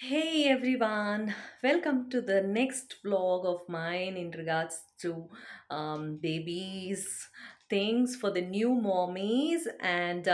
Hey everyone, welcome to the next vlog of mine in regards to babies, things for the new mommies. And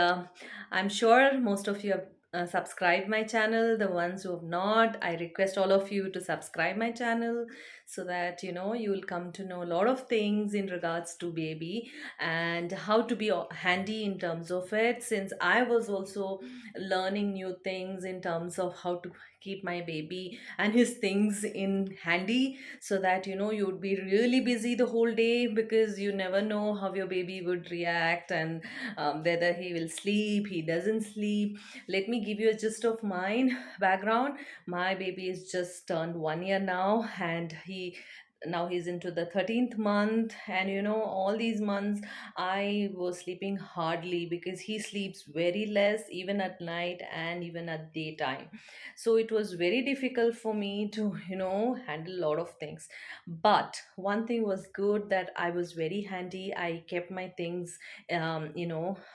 I'm sure most of you have subscribed my channel. The ones who have not, I request all of you to subscribe my channel so that you will come to know a lot of things in regards to baby and how to be handy in terms of it. Since I was also learning new things in terms of how to keep my baby and his things in handy so that you would be really busy the whole day because you never know how your baby would react and whether he will sleep, he doesn't sleep. Let me give you a gist of mine background. My baby is just turned 1 year now, and he's into the 13th month. And all these months I was sleeping hardly because he sleeps very less, even at night and even at daytime. So it was very difficult for me to handle a lot of things. But one thing was good, that I was very handy. I kept my things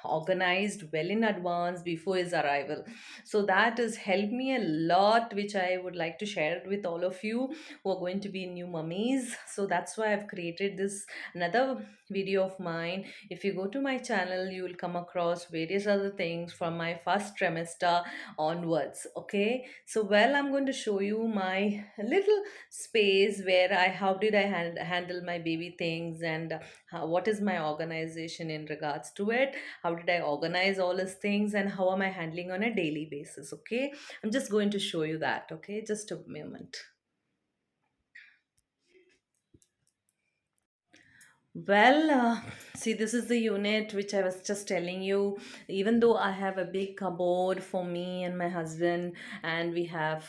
organized well in advance before his arrival. So that has helped me a lot, which I would like to share it with all of you who are going to be new mummies. So that's why I've created this another video of mine. If you go to my channel, you will come across various other things from my first trimester onwards. Okay, so I'm going to show you my little space where I how did I handle my baby things, and what is my organization in regards to it, how did I organize all these things, and how am I handling on a daily basis. Okay, I'm just going to show you that. Okay, just a moment. See, this is the unit which I was just telling you. Even though I have a big cupboard for me and my husband, and we have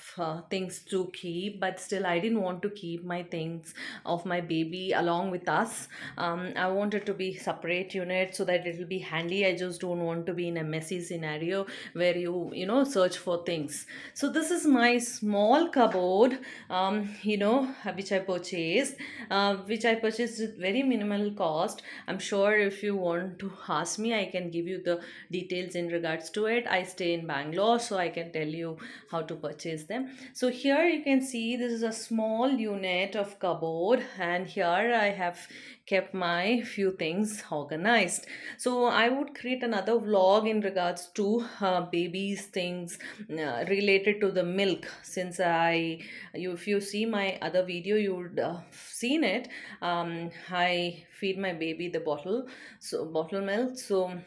things to keep, but still, I didn't want to keep my things of my baby along with us. I wanted to be separate unit so that it will be handy. I just don't want to be in a messy scenario where search for things. So this is my small cupboard, which I purchased with very minimal cost. I'm sure if you want to ask me, I can give you the details in regards to it. I stay in Bangalore, so I can tell you how to purchase them. So here you can see this is a small unit of cupboard, and here I have kept my few things organized. So I would create another vlog in regards to babies things related to the milk. Since if you see my other video, you would seen it. I feed my baby the bottle milk. So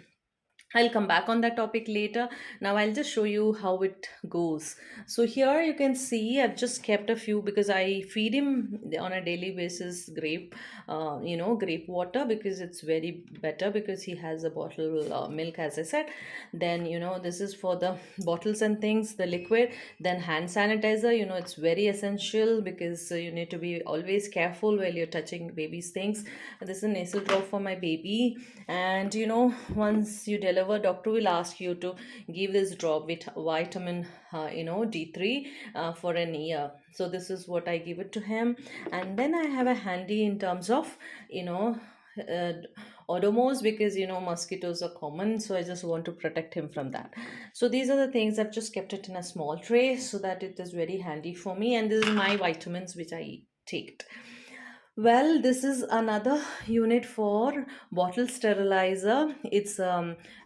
I'll come back on that topic later. Now I'll just show you how it goes. So here you can see I've just kept a few because I feed him on a daily basis grape water, because it's very better because he has a bottle milk, as I said. Then this is for the bottles and things, the liquid. Then hand sanitizer. It's very essential because you need to be always careful while you're touching baby's things. This is a nasal drop for my baby. And once you deliver, doctor will ask you to give this drop with vitamin D3 for an year. So this is what I give it to him. And then I have a handy in terms of you know uh, odomos, because mosquitoes are common, so I just want to protect him from that. So these are the things. I've just kept it in a small tray so that it is very handy for me. And this is my vitamins which I take. This is another unit for bottle sterilizer. It's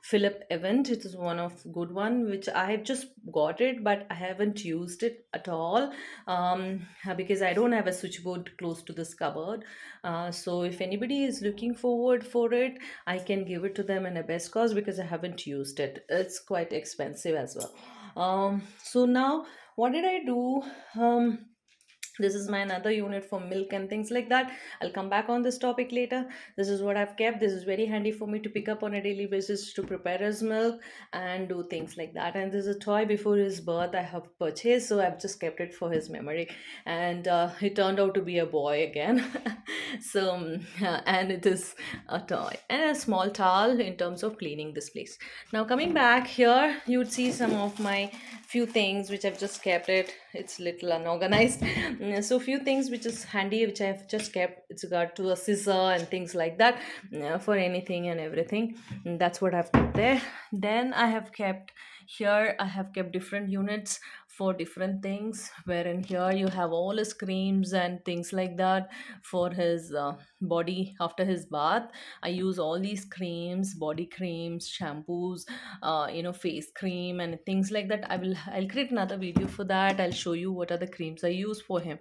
Philip Event. It is one of good one which I have just got it, but I haven't used it at all because I don't have a switchboard close to this cupboard. So if anybody is looking forward for it, I can give it to them in a best cost because I haven't used it. It's quite expensive as well. So now what did I do? This is my another unit for milk and things like that. I'll come back on this topic later. This is what I've kept. This is very handy for me to pick up on a daily basis to prepare his milk and do things like that. And this is a toy before his birth I have purchased, so I've just kept it for his memory. And it turned out to be a boy again. So and it is a toy and a small towel in terms of cleaning this place. Now coming back here, you would see some of my few things which I've just kept it. It's little unorganized. So few things which is handy which I've just kept. It's got to a scissor and things like that, for anything and everything. And that's what I've kept there. Then I have kept Here I have kept different units for different things, wherein here you have all his creams and things like that for his body after his bath. I use all these creams, body creams, shampoos, face cream and things like that. I'll create another video for that. I'll show you what are the creams I use for him.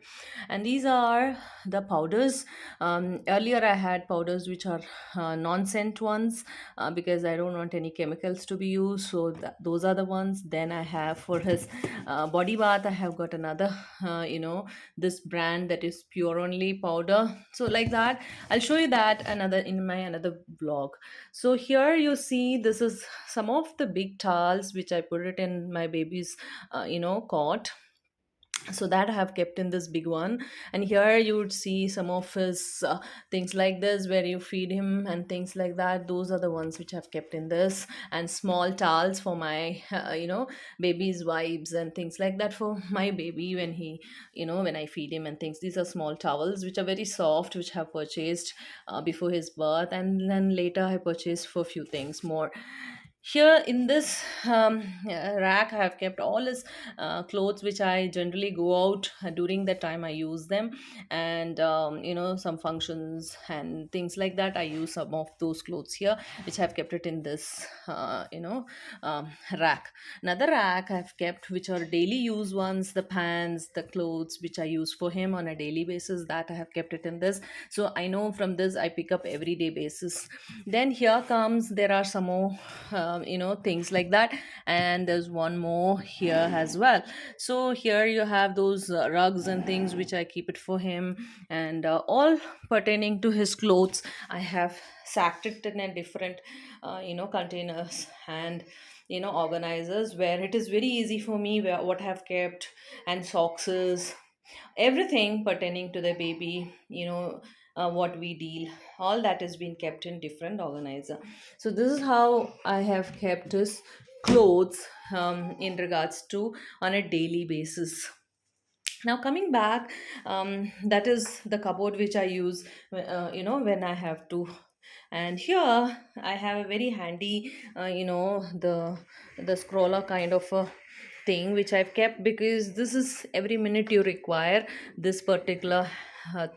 And these are the powders. Earlier I had powders which are non-scent ones, because I don't want any chemicals to be used. So those are the ones. Then I have for his body bath, I have got another, this brand that is pure only powder. So like that, I'll show you that another in my another vlog. So here you see this is some of the big towels which I put it in my baby's, cot, so that I have kept in this big one. And here you would see some of his things like this where you feed him and things like that. Those are the ones which I've kept in this. And small towels for my baby's wipes and things like that for my baby when he, when I feed him and things. These are small towels which are very soft, which I have purchased before his birth, and then later I purchased for a few things more. Here in this rack, I have kept all his clothes which I generally go out during the time I use them, and some functions and things like that. I use some of those clothes here, which I have kept it in this rack. Another rack I've kept which are daily use ones, the pants, the clothes which I use for him on a daily basis. That I have kept it in this. So I know from this I pick up everyday basis. Then here comes there are some more things like that, and there's one more here as well. So here you have those rugs and things which I keep it for him, and all pertaining to his clothes I have sacked it in a different containers and organizers, where it is very easy for me where what I have kept, and socks, everything pertaining to the baby, what we deal, all that has been kept in different organizer. So this is how I have kept his clothes in regards to on a daily basis. Now coming back, that is the cupboard which I use when I have to. And here I have a very handy the scroller kind of a thing which I've kept, because this is every minute you require this particular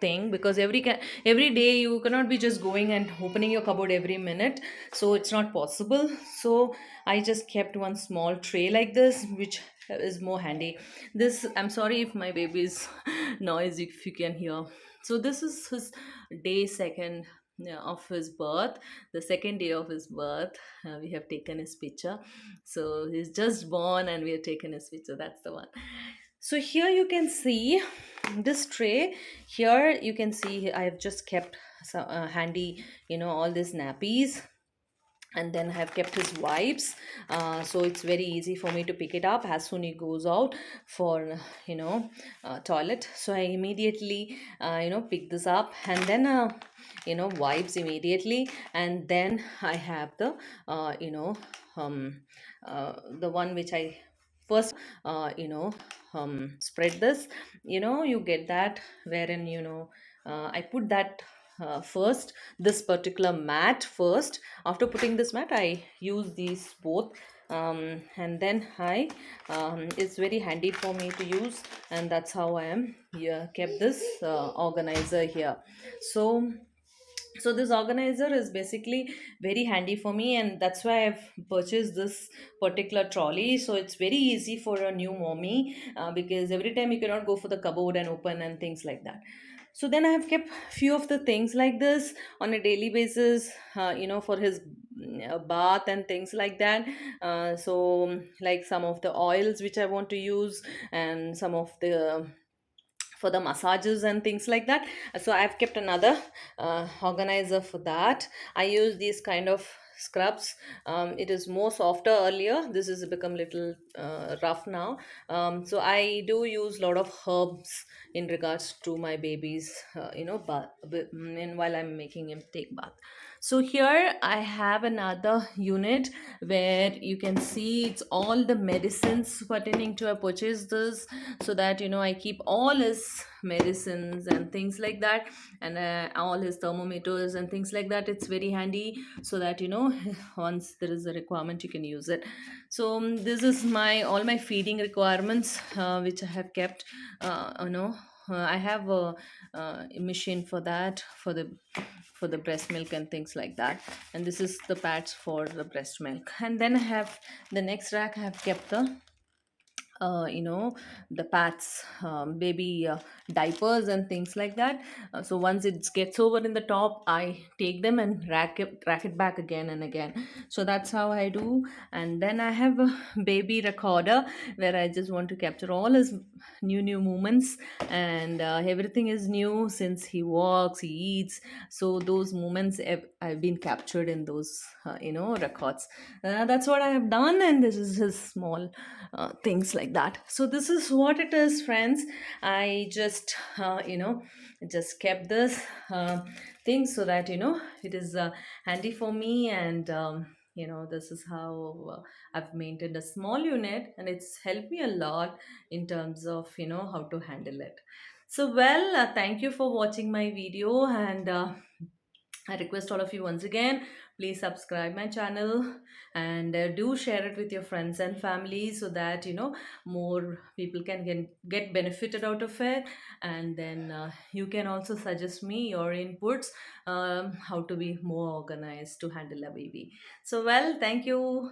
thing, because every day you cannot be just going and opening your cupboard every minute, so it's not possible. So I just kept one small tray like this, which is more handy. This, I'm sorry if my baby's noise if you can hear. So this is his day second, yeah, of his birth. The second day of his birth, we have taken his picture. So he's just born and we have taken his picture. That's the one. So here you can see this tray. Here you can see I have just kept some handy, all these nappies, and then I have kept his wipes, so it's very easy for me to pick it up as soon he goes out for toilet. So I immediately pick this up, and then wipes immediately. And then I have the the one which I first spread this, you get that, wherein I put that first, this particular mat first. After putting this mat, I use these both, and then I it's very handy for me to use, and that's how I am, yeah, kept this organizer here. So this organizer is basically very handy for me, and that's why I've purchased this particular trolley. So it's very easy for a new mommy, because every time you cannot go for the cupboard and open and things like that. So then I have kept few of the things like this on a daily basis, for his bath and things like that. So like some of the oils which I want to use, and some of the for the massages and things like that. So I've kept another organizer for that. I use these kind of scrubs. It is more softer earlier. This has become little rough now. So I do use a lot of herbs in regards to my baby's, bath, and while I'm making him take bath. So here I have another unit where you can see it's all the medicines pertaining to. I purchased this so that I keep all his medicines and things like that, and all his thermometers and things like that. It's very handy so that once there is a requirement you can use it. So this is my all my feeding requirements, which I have kept. I have a machine for that, for the breast milk and things like that, and this is the pads for the breast milk. And then I have the next rack. I have kept uh, you know the pads, baby diapers and things like that. So once it gets over in the top, I take them and rack it back again and again. So that's how I do. And then I have a baby recorder where I just want to capture all his new moments, and everything is new since he walks, he eats. So those moments I've been captured in those records. That's what I have done, and this is his small things like that. So this is what it is, friends. I just kept this thing so that it is handy for me. And this is how I've maintained a small unit, and it's helped me a lot in terms of how to handle it. So well, thank you for watching my video, and I request all of you once again, please subscribe my channel, and do share it with your friends and family so that more people can get benefited out of it. And then you can also suggest me your inputs, how to be more organized to handle a baby. So well, thank you.